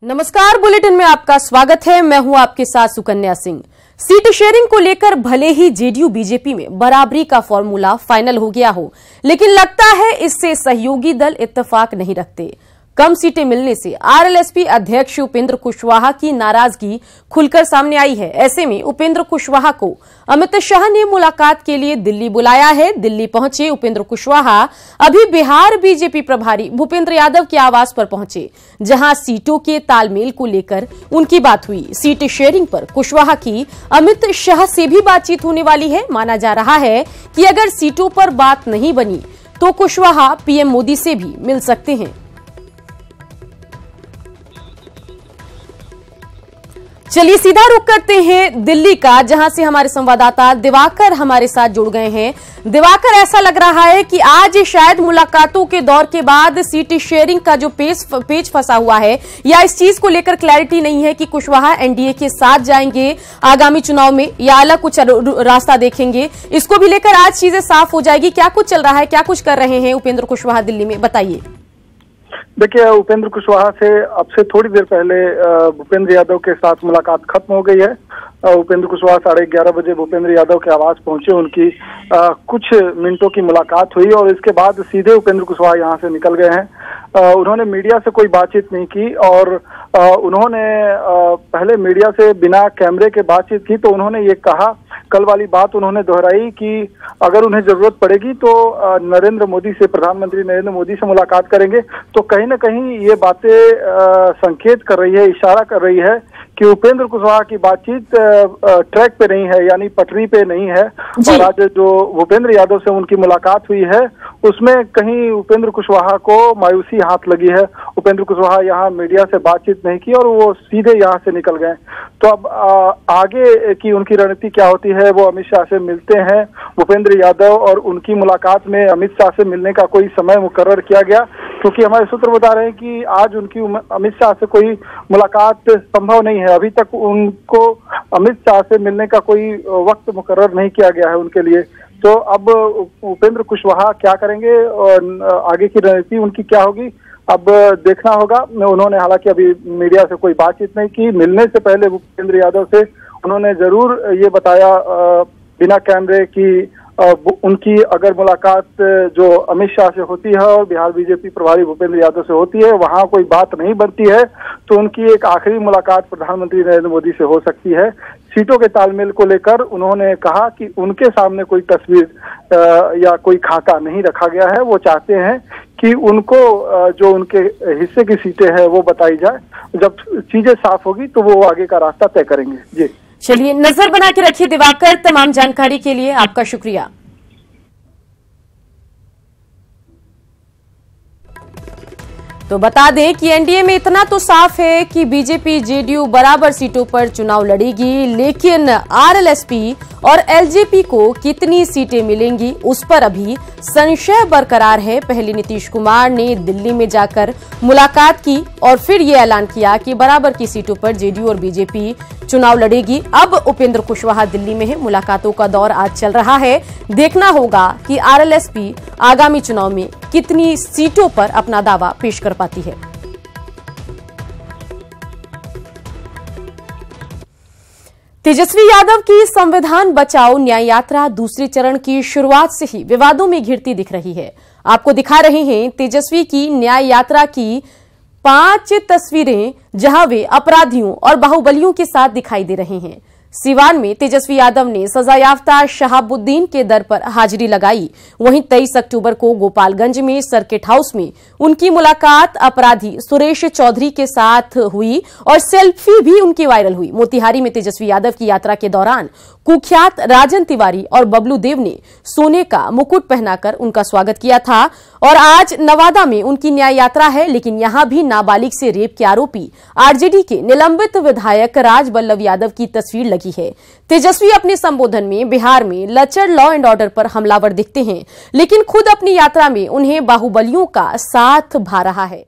नमस्कार, बुलेटिन में आपका स्वागत है। मैं हूं आपके साथ सुकन्या सिंह। सीट शेयरिंग को लेकर भले ही जेडीयू बीजेपी में बराबरी का फॉर्मूला फाइनल हो गया हो, लेकिन लगता है इससे सहयोगी दल इत्तेफाक नहीं रखते। कम सीटें मिलने से आरएलएसपी अध्यक्ष उपेंद्र कुशवाहा की नाराजगी खुलकर सामने आई है। ऐसे में उपेंद्र कुशवाहा को अमित शाह ने मुलाकात के लिए दिल्ली बुलाया है। दिल्ली पहुंचे उपेंद्र कुशवाहा अभी बिहार बीजेपी प्रभारी भूपेंद्र यादव के आवास पर पहुंचे, जहां सीटों के तालमेल को लेकर उनकी बात हुई। सीट शेयरिंग पर कुशवाहा की अमित शाह से भी बातचीत होने वाली है। माना जा रहा है कि अगर सीटों पर बात नहीं बनी तो कुशवाहा पीएम मोदी से भी मिल सकते हैं। चलिए सीधा रुख करते हैं दिल्ली का, जहां से हमारे संवाददाता दिवाकर हमारे साथ जुड़ गए हैं। दिवाकर, ऐसा लग रहा है कि आज शायद मुलाकातों के दौर के बाद सीट शेयरिंग का जो पेच फंसा हुआ है, या इस चीज को लेकर क्लैरिटी नहीं है कि कुशवाहा एनडीए के साथ जाएंगे आगामी चुनाव में या अलग कुछ रास्ता देखेंगे, इसको भी लेकर आज चीजें साफ हो जाएगी। क्या कुछ चल रहा है, क्या कुछ कर रहे हैं उपेंद्र कुशवाहा दिल्ली में, बताइए। देखिए, उपेंद्र कुशवाहा से अब से थोड़ी देर पहले भूपेंद्र यादव के साथ मुलाकात खत्म हो गई है। उपेंद्र कुशवाहा 11:30 बजे भूपेंद्र यादव के आवास पहुंचे। उनकी कुछ मिनटों की मुलाकात हुई और इसके बाद सीधे उपेंद्र कुशवाहा यहां से निकल गए हैं। उन्होंने मीडिया से कोई बातचीत नहीं की और उन्होंने पहले मीडिया से बिना कैमरे के बातचीत की, तो उन्होंने ये कहा, कल वाली बात उन्होंने दोहराई कि अगर उन्हें जरूरत पड़ेगी तो नरेंद्र मोदी से, प्रधानमंत्री नरेंद्र मोदी से मुलाकात करेंगे। तो कहीं ना कहीं ये बातें संकेत कर रही है, इशारा कर रही है कि उपेंद्र कुशवाहा की बातचीत ट्रैक पे नहीं है, यानी पटरी पे नहीं है। और आज जो भूपेंद्र यादव से उनकी मुलाकात हुई है उसमें कहीं उपेंद्र कुशवाहा को मायूसी हाथ लगी है। उपेंद्र कुशवाहा यहाँ मीडिया से बातचीत नहीं की और वो सीधे यहाँ से निकल गए। तो अब आगे की उनकी रणनीति क्या होती है, वो अमित शाह से मिलते हैं भूपेंद्र यादव, और उनकी मुलाकात में अमित शाह से मिलने का कोई समय मुकर्रर किया गया, क्योंकि हमारे सूत्र बता रहे हैं कि आज उनकी अमित शाह से कोई मुलाकात संभव नहीं है। अभी तक उनको अमित शाह से मिलने का कोई वक्त मुकर्रर नहीं किया गया है उनके लिए। तो अब उपेंद्र कुशवाहा क्या करेंगे और आगे की रणनीति उनकी क्या होगी, अब देखना होगा। उन्होंने हालांकि अभी मीडिया से कोई बातचीत नहीं की। मिलने से पहले भूपेंद्र यादव से उन्होंने जरूर ये बताया बिना कैमरे की उनकी अगर मुलाकात जो अमित शाह से होती है और बिहार बीजेपी प्रभारी भूपेंद्र यादव से होती है, वहां कोई बात नहीं बनती है, तो उनकी एक आखिरी मुलाकात प्रधानमंत्री नरेंद्र मोदी से हो सकती है। सीटों के तालमेल को लेकर उन्होंने कहा कि उनके सामने कोई तस्वीर या कोई खाका नहीं रखा गया है। वो चाहते हैं कि उनको जो उनके हिस्से की सीटें हैं वो बताई जाए। जब चीजें साफ होगी तो वो आगे का रास्ता तय करेंगे। जी चलिए, नजर बना के रखिए दिवाकर। तमाम जानकारी के लिए आपका शुक्रिया। तो बता दें कि एनडीए में इतना तो साफ है कि बीजेपी जेडीयू बराबर सीटों पर चुनाव लड़ेगी, लेकिन आरएलएसपी और एलजेपी को कितनी सीटें मिलेंगी उस पर अभी संशय बरकरार है। पहले नीतीश कुमार ने दिल्ली में जाकर मुलाकात की और फिर ये ऐलान किया कि बराबर की सीटों पर जेडीयू और बीजेपी चुनाव लड़ेगी। अब उपेंद्र कुशवाहा दिल्ली में है, मुलाकातों का दौर आज चल रहा है। देखना होगा कि आरएलएसपी आगामी चुनाव में कितनी सीटों पर अपना दावा पेश कर पाती है। तेजस्वी यादव की संविधान बचाओ न्याय यात्रा दूसरे चरण की शुरुआत से ही विवादों में घिरती दिख रही है। आपको दिखा रहे हैं तेजस्वी की न्याय यात्रा की 5 तस्वीरें, जहां वे अपराधियों और बाहुबलियों के साथ दिखाई दे रहे हैं। सिवान में तेजस्वी यादव ने सजायाफ्ता शहाबुद्दीन के दर पर हाजिरी लगाई। वहीं 23 अक्टूबर को गोपालगंज में सर्किट हाउस में उनकी मुलाकात अपराधी सुरेश चौधरी के साथ हुई और सेल्फी भी उनकी वायरल हुई। मोतिहारी में तेजस्वी यादव की यात्रा के दौरान कुख्यात राजन तिवारी और बबलू देव ने सोने का मुकुट पहनाकर उनका स्वागत किया था। और आज नवादा में उनकी न्याय यात्रा है, लेकिन यहां भी नाबालिग से रेप के आरोपी आरजेडी के निलंबित विधायक राजबल्लभ यादव की तस्वीर लगी है। तेजस्वी अपने संबोधन में बिहार में लचर लॉ एंड ऑर्डर पर हमलावर दिखते हैं, लेकिन खुद अपनी यात्रा में उन्हें बाहुबलियों का साथ भा रहा है।